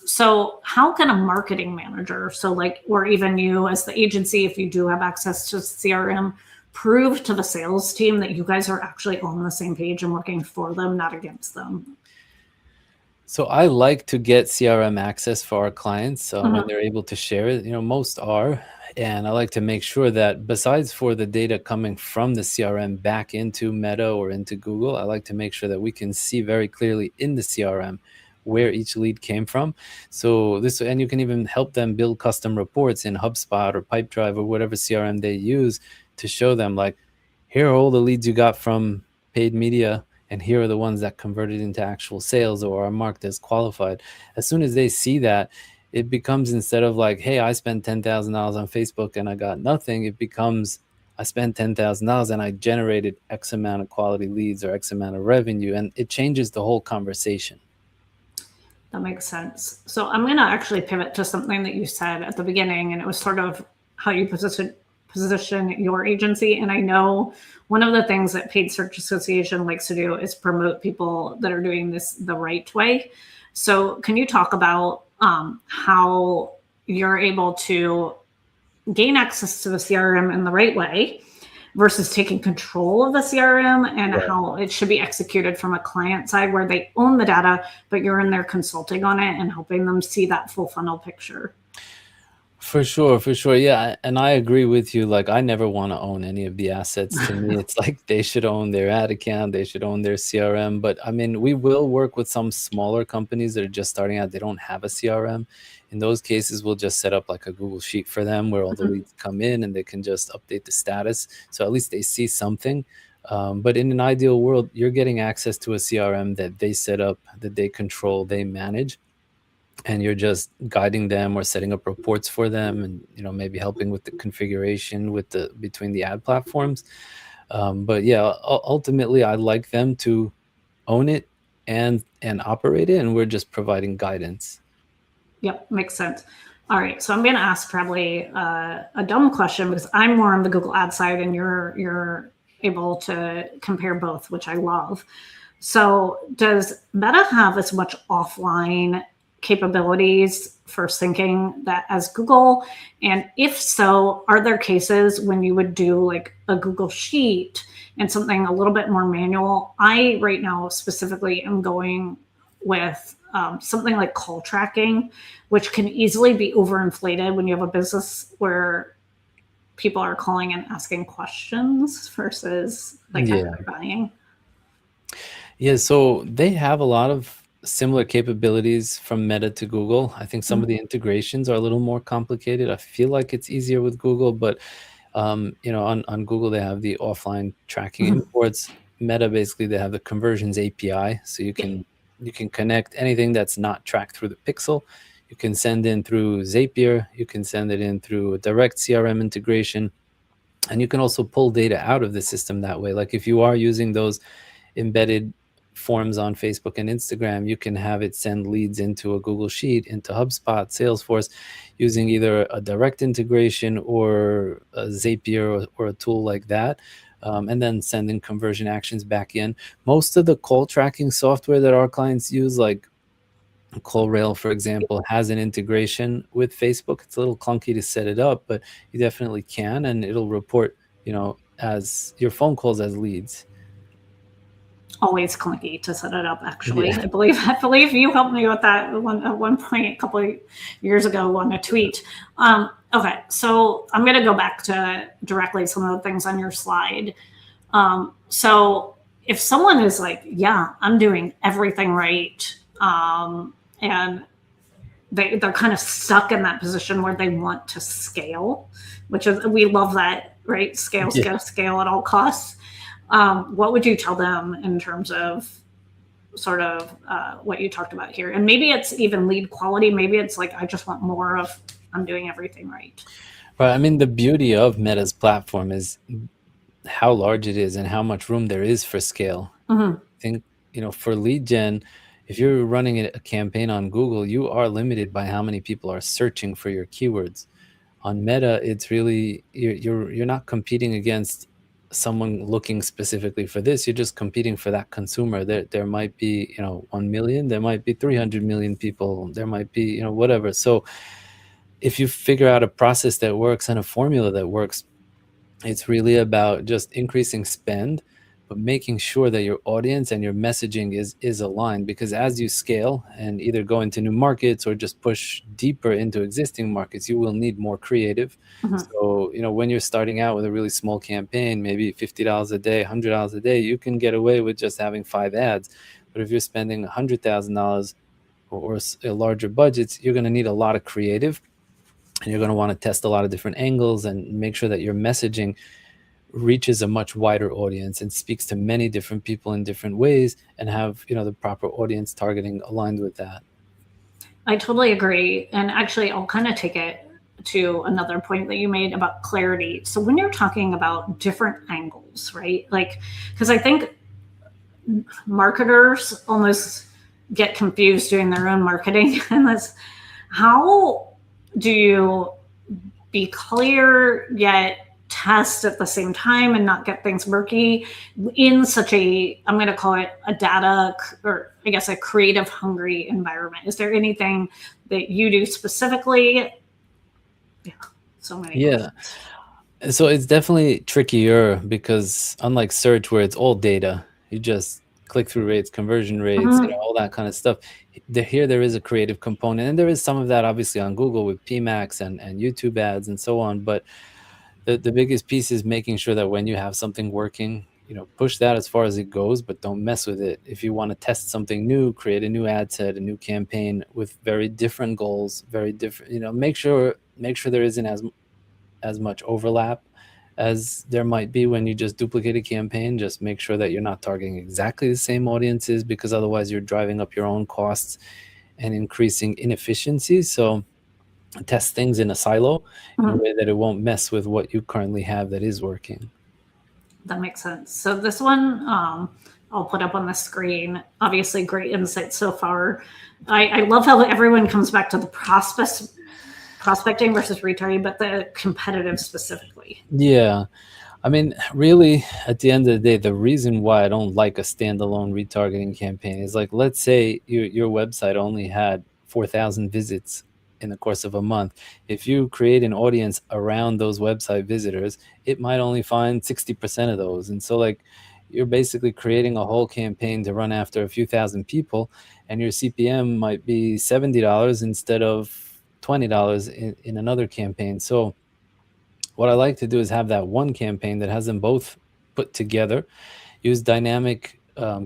S1: So how can a marketing manager, so like, or even you as the agency, if you do have access to CRM, prove to the sales team that you guys are actually on the same page and working for them, not against them?
S2: So I like to get CRM access for our clients when they're able to share it. Most are. And I like to make sure that besides for the data coming from the CRM back into Meta or into Google, I like to make sure that we can see very clearly in the CRM where each lead came from. So and you can even help them build custom reports in HubSpot or Pipedrive or whatever CRM they use to show them like, here are all the leads you got from paid media, and here are the ones that converted into actual sales or are marked as qualified. As soon as they see that, it becomes, instead of like, hey, I spent $10,000 on Facebook and I got nothing, it becomes, I spent $10,000 and I generated X amount of quality leads or X amount of revenue, and it changes the whole conversation.
S1: That makes sense. So I'm going to actually pivot to something that you said at the beginning, and it was sort of how you position your agency. And I know one of the things that Paid Search Association likes to do is promote people that are doing this the right way. So can you talk about how you're able to gain access to the CRM in the right way versus taking control of the CRM, and how it should be executed from a client side where they own the data, but you're in there consulting on it and helping them see that full funnel picture?
S2: For sure, for sure. Yeah. And I agree with you. Like, I never want to own any of the assets. To me, it's like they should own their ad account, they should own their CRM. But I mean, we will work with some smaller companies that are just starting out, they don't have a CRM. In those cases, we'll just set up like a Google Sheet for them where all the leads come in and they can just update the status. So at least they see something. But in an ideal world, you're getting access to a CRM that they set up, that they control, they manage, and you're just guiding them or setting up reports for them, and maybe helping with the configuration between the ad platforms. But yeah, ultimately, I like them to own it and operate it, and we're just providing guidance.
S1: Yep, makes sense. All right, so I'm going to ask probably a dumb question, because I'm more on the Google ad side and you're able to compare both, which I love. So does Meta have as much offline capabilities for syncing that as Google? And if so, are there cases when you would do like a Google Sheet and something a little bit more manual? I right now specifically am going with something like call tracking, which can easily be overinflated when you have a business where people are calling and asking questions versus like actually buying.
S2: Yeah, so they have a lot of similar capabilities from Meta to Google. I think some of the integrations are a little more complicated. I feel like it's easier with Google, but on Google they have the offline tracking imports. Meta, basically, they have the conversions API, so you can connect anything that's not tracked through the pixel. You can send in through Zapier. You can send it in through a direct CRM integration, and you can also pull data out of the system that way. Like if you are using those embedded forms on Facebook and Instagram, you can have it send leads into a Google Sheet, into HubSpot, Salesforce, using either a direct integration or a Zapier or a tool like that, and then sending conversion actions back in. Most of the call tracking software that our clients use, like CallRail, for example, has an integration with Facebook. It's a little clunky to set it up, but you definitely can, and it'll report, as your phone calls as leads.
S1: always clunky to set it up. Actually,
S2: Yeah.
S1: I believe you helped me with that at one point a couple of years ago on a tweet. Okay, so I'm going to go back to directly some of the things on your slide. So if someone is like, yeah, I'm doing everything right, and they're kind of stuck in that position where they want to scale, which is, we love that, right? Scale,
S2: Yeah.
S1: scale, scale at all costs. What would you tell them in terms of sort of what you talked about here? And maybe it's even lead quality. Maybe it's like, I just want more of, I'm doing everything right.
S2: Right. I mean, the beauty of Meta's platform is how large it is and how much room there is for scale.
S1: Mm-hmm.
S2: I think, for lead gen, if you're running a campaign on Google, you are limited by how many people are searching for your keywords. On Meta, it's really you're not competing against someone looking specifically for this. You're just competing for that consumer. There might be 1 million, there might be 300 million people, there might be whatever. So if you figure out a process that works and a formula that works, it's really about just increasing spend, but making sure that your audience and your messaging is aligned. Because as you scale and either go into new markets or just push deeper into existing markets, you will need more creative.
S1: Mm-hmm.
S2: So, when you're starting out with a really small campaign, maybe $50 a day, $100 a day, you can get away with just having 5 ads. But if you're spending $100,000 or larger budgets, you're going to need a lot of creative. And you're going to want to test a lot of different angles and make sure that your messaging reaches a much wider audience and speaks to many different people in different ways, and have the proper audience targeting aligned with that.
S1: I totally agree. And actually, I'll kind of take it to another point that you made about clarity. So when you're talking about different angles, right? Like, because I think marketers almost get confused doing their own marketing. And that's, how do you be clear yet test at the same time and not get things murky in such a, I'm going to call it a data, or I guess a creative hungry environment? Is there anything that you do specifically? Yeah, so many
S2: Yeah.
S1: questions.
S2: So it's definitely trickier because unlike search where it's all data, you just click-through rates, conversion rates,
S1: Mhm.
S2: all that kind of stuff. Here there is a creative component, and there is some of that obviously on Google with PMax and YouTube ads and so on. But the biggest piece is making sure that when you have something working, push that as far as it goes, but don't mess with it. If you want to test something new, create a new ad set, a new campaign with very different goals, very different, make sure there isn't as much overlap as there might be when you just duplicate a campaign. Just make sure that you're not targeting exactly the same audiences, because otherwise you're driving up your own costs and increasing inefficiencies. So test things in a silo in a
S1: Mhm.
S2: way that it won't mess with what you currently have that is working.
S1: That makes sense. So this one, I'll put up on the screen. Obviously, great insight so far. I love how everyone comes back to the prospecting versus retargeting, but the competitive specifically.
S2: Yeah. I mean, really, at the end of the day, the reason why I don't like a standalone retargeting campaign is, like, let's say your website only had 4,000 visits in the course of a month. If you create an audience around those website visitors, it might only find 60% of those. And so, like, you're basically creating a whole campaign to run after a few thousand people, and your CPM might be $70 instead of $20 in another campaign. So what I like to do is have that one campaign that has them both put together, use dynamic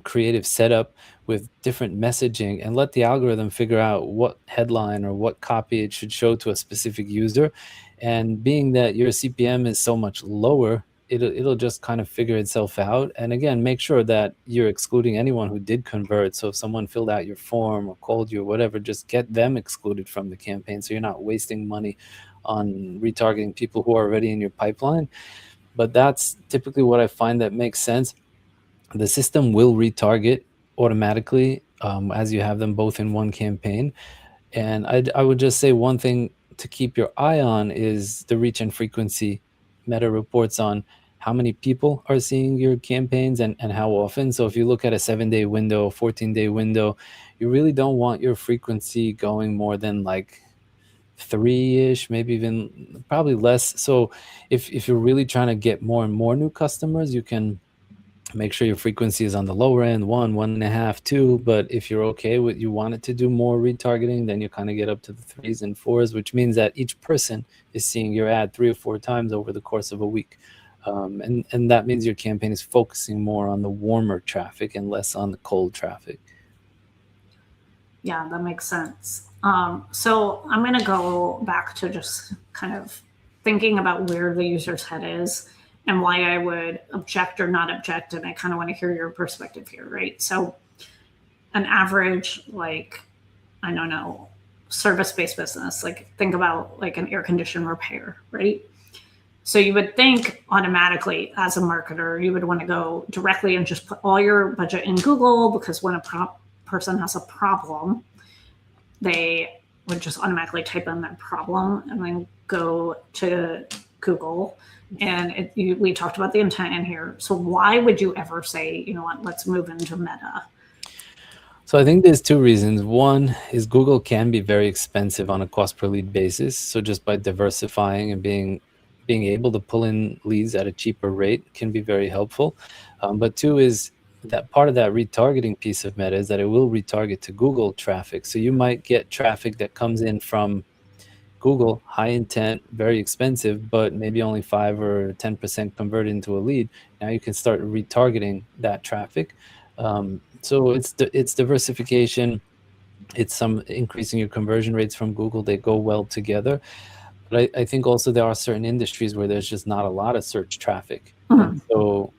S2: creative setup with different messaging, and let the algorithm figure out what headline or what copy it should show to a specific user. And being that your CPM is so much lower, it'll just kind of figure itself out. And again, make sure that you're excluding anyone who did convert. So if someone filled out your form or called you or whatever, just get them excluded from the campaign, so you're not wasting money on retargeting people who are already in your pipeline. But that's typically what I find that makes sense. The system will retarget automatically as you have them both in one campaign. And I would just say one thing to keep your eye on is the reach and frequency. Meta reports on how many people are seeing your campaigns and how often. So if you look at a 7-day window, 14-day window, you really don't want your frequency going more than like 3-ish, maybe even probably less. So if you're really trying to get more and more new customers, you can Make sure your frequency is on the lower end, 1.5, 2. But if you're okay with, you want it to do more retargeting, then you kind of get up to the 3s and 4s, which means that each person is seeing your ad 3 or 4 times over the course of a week. And that means your campaign is focusing more on the warmer traffic and less on the cold traffic.
S1: Yeah, that makes sense. So I'm going to go back to just kind of thinking about where the user's head is and why I would object or not object. And I kind of want to hear your perspective here, right? So an average, like, I don't know, service-based business, like think about like an air condition repair, right? So you would think automatically as a marketer, you would want to go directly and just put all your budget in Google, because when a person has a problem, they would just automatically type in their problem and then go to Google. And we talked about the intent in here. So why would you ever say, you know what, let's move into Meta?
S2: So I think there's 2 reasons. One is Google can be very expensive on a cost per lead basis. So just by diversifying and being able to pull in leads at a cheaper rate can be very helpful. But 2 is that part of that retargeting piece of Meta is that it will retarget to Google traffic. So you might get traffic that comes in from Google, high intent, very expensive, but maybe only 5 or 10% convert into a lead. Now you can start retargeting that traffic. So it's diversification. It's some increasing your conversion rates from Google. They go well together. But I think also there are certain industries where there's just not a lot of search traffic. And so,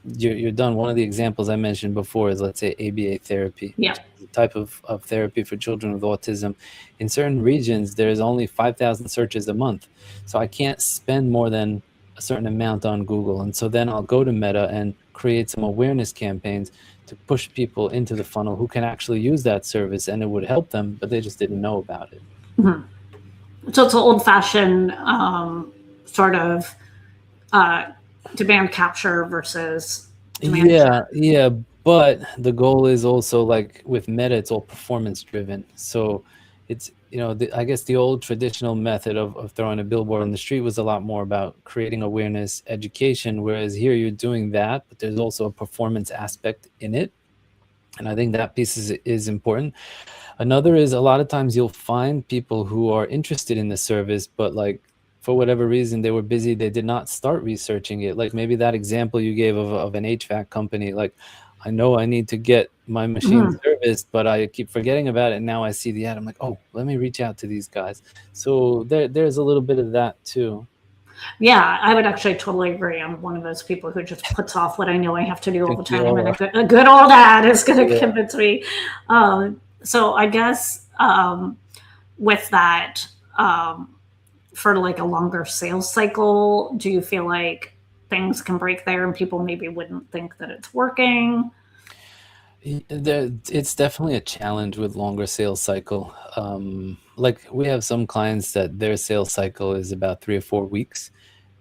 S2: you're done. One of the examples I mentioned before is, let's say, ABA therapy.
S1: Yeah.
S2: A type of therapy for children with autism. In certain regions, there's only 5,000 searches a month. So I can't spend more than a certain amount on Google. And so then I'll go to Meta and create some awareness campaigns to push people into the funnel who can actually use that service, and it would help them, but they just didn't know about it.
S1: Mm-hmm. So it's an old-fashioned sort of demand capture versus demand share.
S2: Yeah. But the goal is also, like with Meta, it's all performance driven. So it's, I guess the old traditional method of throwing a billboard on the street was a lot more about creating awareness, education, whereas here you're doing that, but there's also a performance aspect in it. And I think that piece is important. Another is, a lot of times you'll find people who are interested in the service, but like for whatever reason, they were busy. They did not start researching it. Like maybe that example you gave of an HVAC company, like, I know I need to get my machine serviced, but I keep forgetting about it. And now I see the ad. I'm like, oh, let me reach out to these guys. So there's a little bit of that too.
S1: Yeah, I would actually totally agree. I'm one of those people who just puts off what I know I have to do all the time, and a good old ad is going to convince me. So I guess with that, for like a longer sales cycle, do you feel like things can break there and people maybe wouldn't think that it's working?
S2: It's definitely a challenge with longer sales cycle. Like we have some clients that their sales cycle is about 3 or 4 weeks.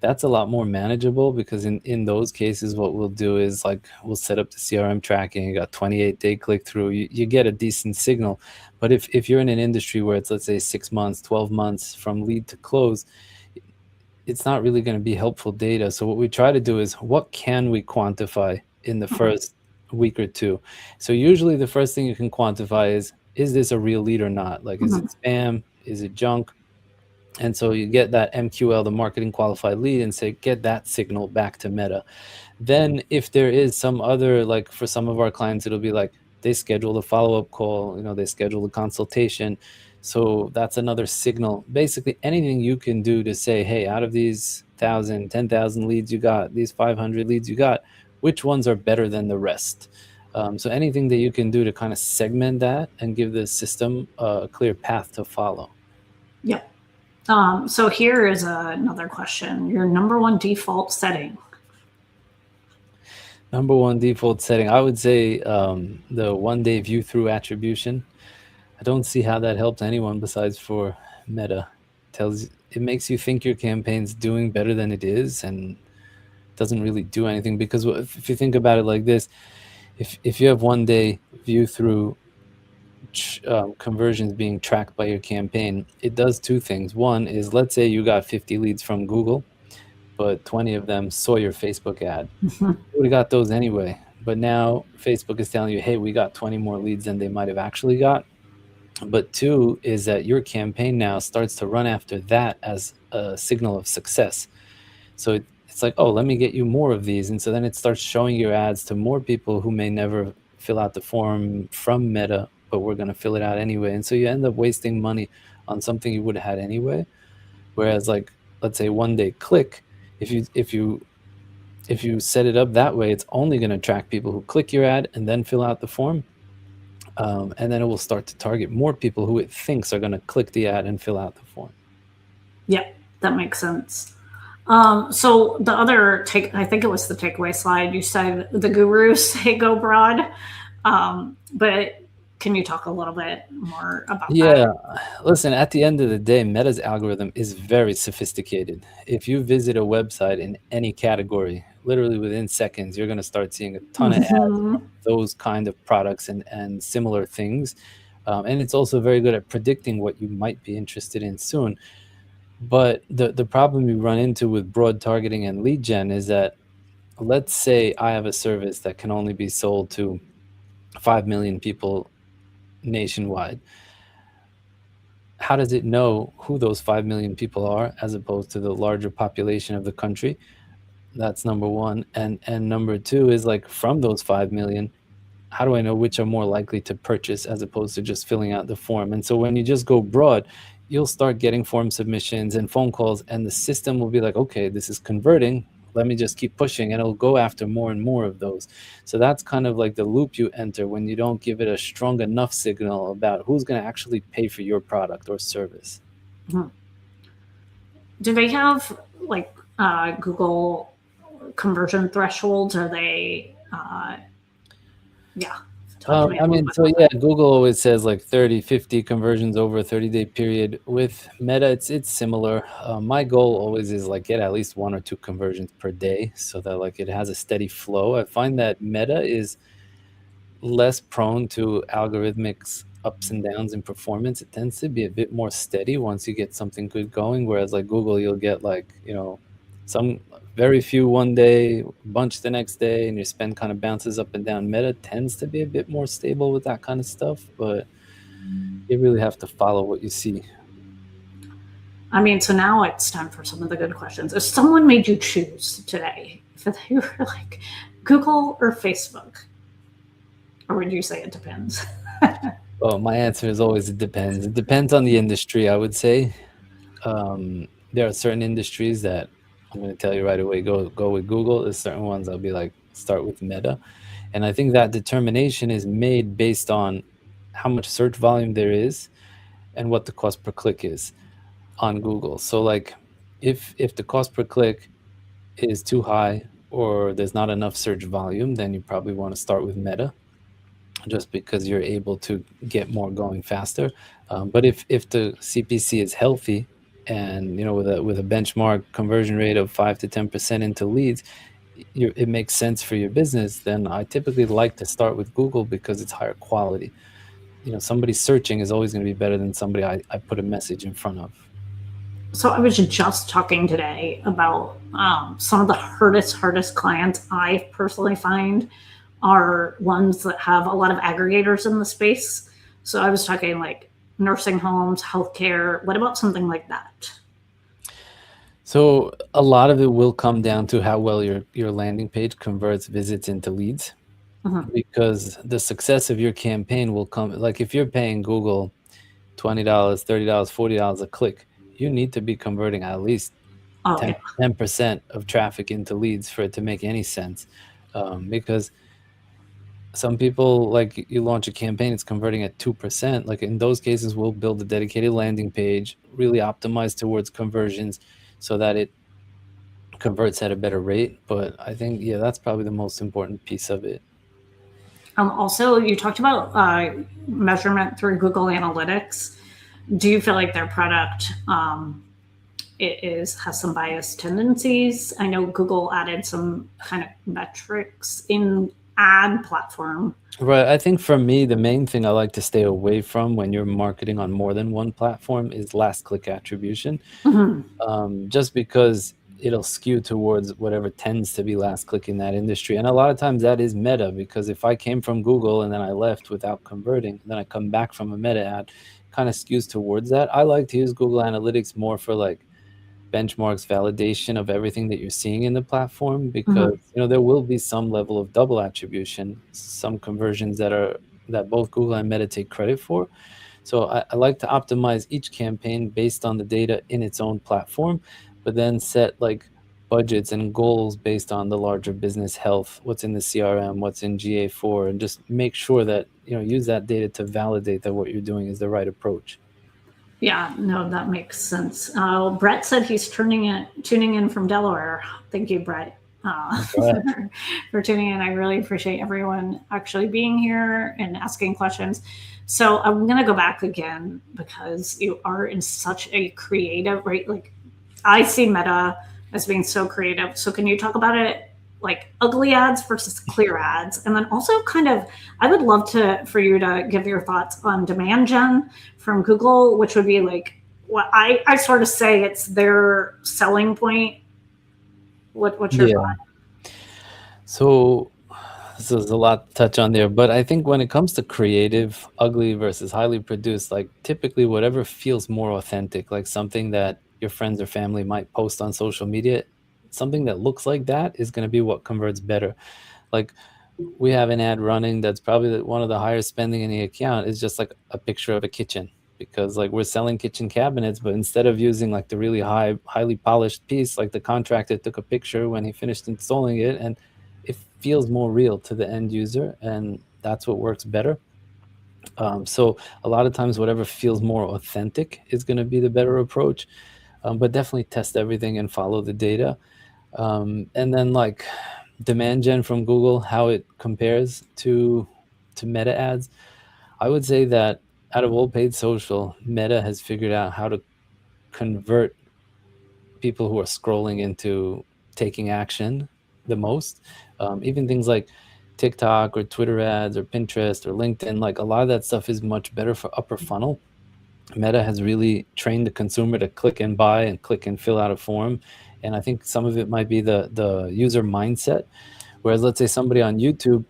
S2: That's a lot more manageable, because in those cases, what we'll do is, like, we'll set up the CRM tracking. You got 28-day click through. You get a decent signal. But if you're in an industry where it's, let's say, 6 months, 12 months from lead to close, it's not really going to be helpful data. So what we try to do is, what can we quantify in the first week or 2? So usually the first thing you can quantify is this a real lead or not? Like, is it spam? Is it junk? And so you get that MQL, the marketing qualified lead, and say, get that signal back to Meta. Then if there is some other, like for some of our clients, it'll be like they schedule a follow-up call, they schedule a consultation. So that's another signal. Basically anything you can do to say, hey, out of these 1,000, 10,000 leads you got, these 500 leads you got, which ones are better than the rest? So anything that you can do to kind of segment that and give the system a clear path to follow.
S1: Yep. So here is another question. Your number one default setting.
S2: Number one default setting, I would say the one-day view-through attribution. I don't see how that helps anyone besides for Meta. It makes you think your campaign's doing better than it is, and doesn't really do anything. Because if you think about it like this, if you have one-day view-through conversions being tracked by your campaign, it does 2 things. One is, let's say you got 50 leads from Google, but 20 of them saw your Facebook ad.
S1: Mhm.
S2: You would have got those anyway. But now Facebook is telling you, hey, we got 20 more leads than they might have actually got. But two is that your campaign now starts to run after that as a signal of success. So it's like, oh, let me get you more of these. And so then it starts showing your ads to more people who may never fill out the form from Meta, but we're going to fill it out anyway. And so you end up wasting money on something you would have had anyway. Whereas, like, let's say one day click, if you set it up that way, it's only going to attract people who click your ad and then fill out the form. And then it will start to target more people who it thinks are going to click the ad and fill out the form.
S1: Yep, that makes sense. So the other I think it was the takeaway slide, you said the gurus say go broad. But can you talk a little bit more about that?
S2: Yeah, listen, at the end of the day, Meta's algorithm is very sophisticated. If you visit a website in any category, literally within seconds, you're going to start seeing a ton of ads
S1: Mhm.
S2: from those kind of products and similar things. And it's also very good at predicting what you might be interested in soon. But the problem you run into with broad targeting and lead gen is that, let's say I have a service that can only be sold to 5 million people nationwide. How does it know who those 5 million people are as opposed to the larger population of the country? That's number one. And number two is, like, from those 5 million, how do I know which are more likely to purchase as opposed to just filling out the form? And so when you just go broad, you'll start getting form submissions and phone calls, and the system will be like, okay, this is converting. Let me just keep pushing, and it'll go after more and more of those. So that's kind of like the loop you enter when you don't give it a strong enough signal about who's going to actually pay for your product or service.
S1: Do they have like Google conversion thresholds? Are they, yeah. Talk to me a
S2: I
S1: little
S2: mean,
S1: bit
S2: so
S1: about
S2: yeah, Google always says like 30, 50 conversions over a 30-day period. With Meta, it's similar. My goal always is like get at least 1 or 2 conversions per day so that like it has a steady flow. I find that Meta is less prone to algorithmic ups and downs in performance. It tends to be a bit more steady once you get something good going. Whereas like Google, you'll get like, some very few one day, a bunch the next day, and your spend kind of bounces up and down. Meta tends to be a bit more stable with that kind of stuff, but you really have to follow what you see.
S1: I mean, so now it's time for some of the good questions. If someone made you choose today, if they were like Google or Facebook, or would you say it depends?
S2: Well, my answer is always it depends. It depends on the industry, I would say. There are certain industries that I'm going to tell you right away, go with Google. There's certain ones I'll be like, start with Meta. And I think that determination is made based on how much search volume there is and what the cost per click is on Google. So like if the cost per click is too high or there's not enough search volume, then you probably want to start with Meta, just because you're able to get more going faster. But if the CPC is healthy and with a benchmark conversion rate of 5 to 10% into leads, it makes sense for your business, then I typically like to start with Google because it's higher quality. Somebody searching is always going to be better than somebody I put a message in front of.
S1: So I was just talking today about some of the hardest clients I personally find are ones that have a lot of aggregators in the space. So I was talking like nursing homes, healthcare. What about something like that?
S2: So a lot of it will come down to how well your landing page converts visits into leads, because the success of your campaign will come, like if you're paying Google $20, $30, $40 a click, you need to be converting at least
S1: Oh, yeah.
S2: 10% of traffic into leads for it to make any sense. Because some people, like, you launch a campaign, it's converting at 2%. Like in those cases, we'll build a dedicated landing page, really optimized towards conversions so that it converts at a better rate. But I think, yeah, that's probably the most important piece of it.
S1: Also, you talked about measurement through Google Analytics. Do you feel like their product has some biased tendencies? I know Google added some kind of metrics in ad platform.
S2: Right. I think for me, the main thing I like to stay away from when you're marketing on more than one platform is last click attribution. Just because it'll skew towards whatever tends to be last click in that industry. And a lot of times that is meta, because if I came from Google and then I left without converting, and then I come back from a meta ad, kind of skews towards that. I like to use Google Analytics more for like benchmarks, validation of everything that you're seeing in the platform, because
S1: Mhm.
S2: there will be some level of double attribution, some conversions that both Google and Meta take credit for. So I like to optimize each campaign based on the data in its own platform, but then set like budgets and goals based on the larger business health, what's in the CRM, what's in GA4, and just make sure that, use that data to validate that what you're doing is the right approach.
S1: Yeah, no, that makes sense. Brett said he's tuning in from Delaware. Thank you, Brett, for tuning in. I really appreciate everyone actually being here and asking questions. So I'm going to go back again because you are in such a creative, right? Like I see Meta as being so creative. So can you talk about it, like ugly ads versus clear ads, and then also kind of, I would love for you to give your thoughts on demand gen from Google, which would be like what I sort of say it's their selling point. What's your
S2: Yeah.
S1: thought?
S2: So this is a lot to touch on there, but I think when it comes to creative, ugly versus highly produced, like typically whatever feels more authentic, like something that your friends or family might post on social media, something that looks like that is going to be what converts better. Like we have an ad running that's probably one of the higher spending in the account, is just like a picture of a kitchen, because like we're selling kitchen cabinets, but instead of using like the really highly polished piece, like the contractor took a picture when he finished installing it, and it feels more real to the end user, and that's what works better. So a lot of times whatever feels more authentic is going to be the better approach, but definitely test everything and follow the data. And then like demand gen from Google, how it compares to Meta ads. I would say that out of all paid social, Meta has figured out how to convert people who are scrolling into taking action the most. Even things like TikTok or Twitter ads or Pinterest or LinkedIn, like a lot of that stuff is much better for upper funnel. Meta has really trained the consumer to click and buy and click and fill out a form. And I think some of it might be the user mindset. Whereas let's say somebody on YouTube,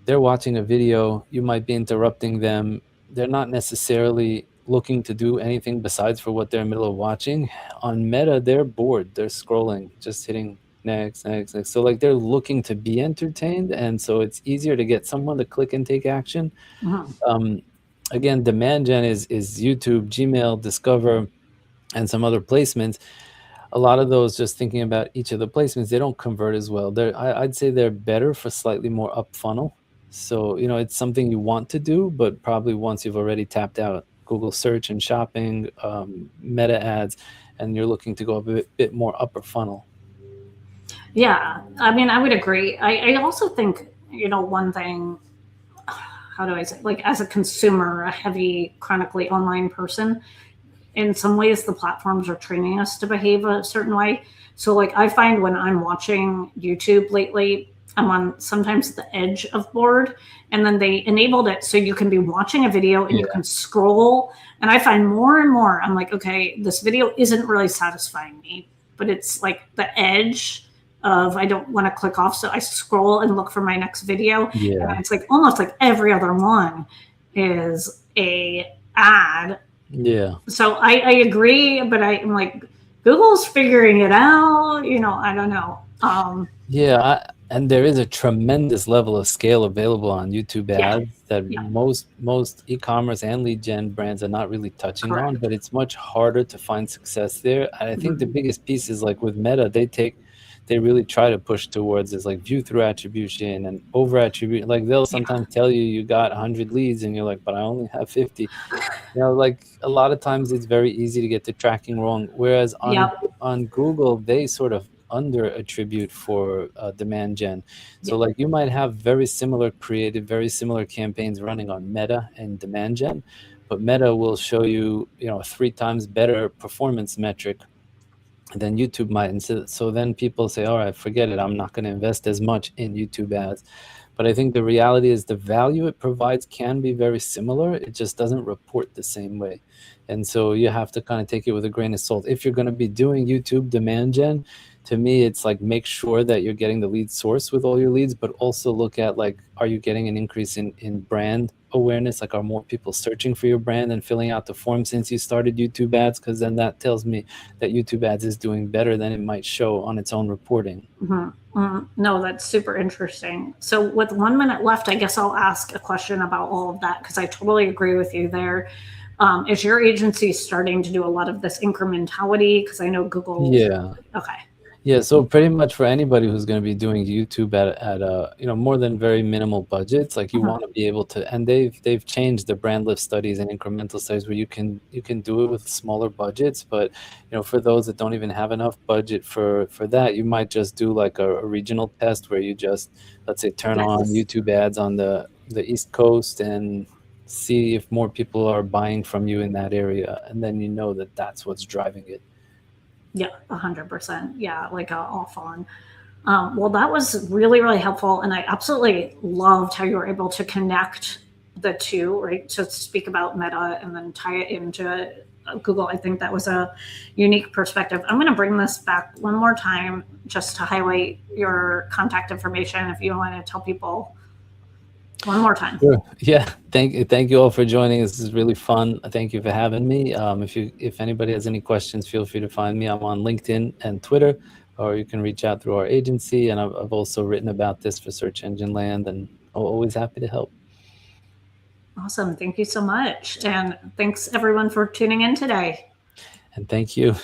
S2: they're watching a video, you might be interrupting them. They're not necessarily looking to do anything besides for what they're in the middle of watching. On Meta, they're bored, they're scrolling, just hitting next, next, next. So like they're looking to be entertained, and so it's easier to get someone to click and take action.
S1: Mhm.
S2: Again, demand gen is YouTube, Gmail, Discover, and some other placements. A lot of those, just thinking about each of the placements, they don't convert as well. I'd say they're better for slightly more up funnel. So, it's something you want to do, but probably once you've already tapped out Google search and shopping, Meta ads, and you're looking to go a bit more upper funnel.
S1: Yeah, I mean, I would agree. I also think, one thing, how do I say, like as a consumer, a heavy, chronically online person, in some ways the platforms are training us to behave a certain way. So like I find when I'm watching YouTube lately, I'm on sometimes the edge of bored, and then they enabled it so you can be watching a video and you
S2: Yeah.
S1: can scroll, and I find more and more I'm like, okay, this video isn't really satisfying me, but it's like the edge of I don't want to click off, so I scroll and look for my next video, and
S2: Yeah.
S1: it's like almost like every other one is a ad.
S2: Yeah.
S1: So I agree, but I'm like, Google's figuring it out. I don't know.
S2: Yeah, and there is a tremendous level of scale available on YouTube
S1: Yeah,
S2: ads that
S1: yeah,
S2: most e-commerce and lead gen brands are not really touching on,
S1: correct.
S2: but it's much harder to find success there. And I think the
S1: Mhm.
S2: biggest piece is like with Meta, they really try to push towards is like view through attribution and over attribution. Like they'll
S1: Yeah,
S2: sometimes tell you got 100 leads and you're like, but I only have 50. Like a lot of times it's very easy to get the tracking wrong. Whereas
S1: yeah,
S2: on Google, they sort of under attribute for demand gen.
S1: yeah,
S2: So like you might have very similar creative, very similar campaigns running on Meta and demand gen, but Meta will show you, 3 times better performance metric than YouTube might. And so then people say, all right, forget it. I'm not going to invest as much in YouTube ads. But I think the reality is the value it provides can be very similar. It just doesn't report the same way. And so you have to kind of take it with a grain of salt. If you're going to be doing YouTube demand gen, to me, it's like make sure that you're getting the lead source with all your leads, but also look at like, are you getting an increase in brand awareness? Like, are more people searching for your brand and filling out the form since you started YouTube ads? Because then that tells me that YouTube ads is doing better than it might show on its own reporting.
S1: No, that's super interesting. So, with 1 minute left, I guess I'll ask a question about all of that because I totally agree with you there. Is your agency starting to do a lot of this incrementality? Because I know Google.
S2: Yeah.
S1: Okay.
S2: Yeah, so pretty much for anybody who's going to be doing YouTube at more than very minimal budgets, like you want to be able to, and they've changed the brand lift studies and incremental studies where you can do it with smaller budgets, but for those that don't even have enough budget for that, you might just do like a regional test where you just, let's say, turn on
S1: Yes.
S2: YouTube ads on the East Coast and see if more people are buying from you in that area, and then that's what's driving it.
S1: Yeah, 100%. Yeah, like off on. Well, that was really, really helpful. And I absolutely loved how you were able to connect the two, right? To speak about Meta and then tie it into Google. I think that was a unique perspective. I'm going to bring this back one more time just to highlight your contact information if you want to tell people one more time.
S2: Sure. Yeah. Thank you all for joining. This is really fun. Thank you for having me. If anybody has any questions, feel free to find me. I'm on LinkedIn and Twitter, or you can reach out through our agency. And I've also written about this for Search Engine Land, and I'm always happy to help.
S1: Awesome. Thank you so much. And thanks everyone for tuning in today.
S2: And thank you.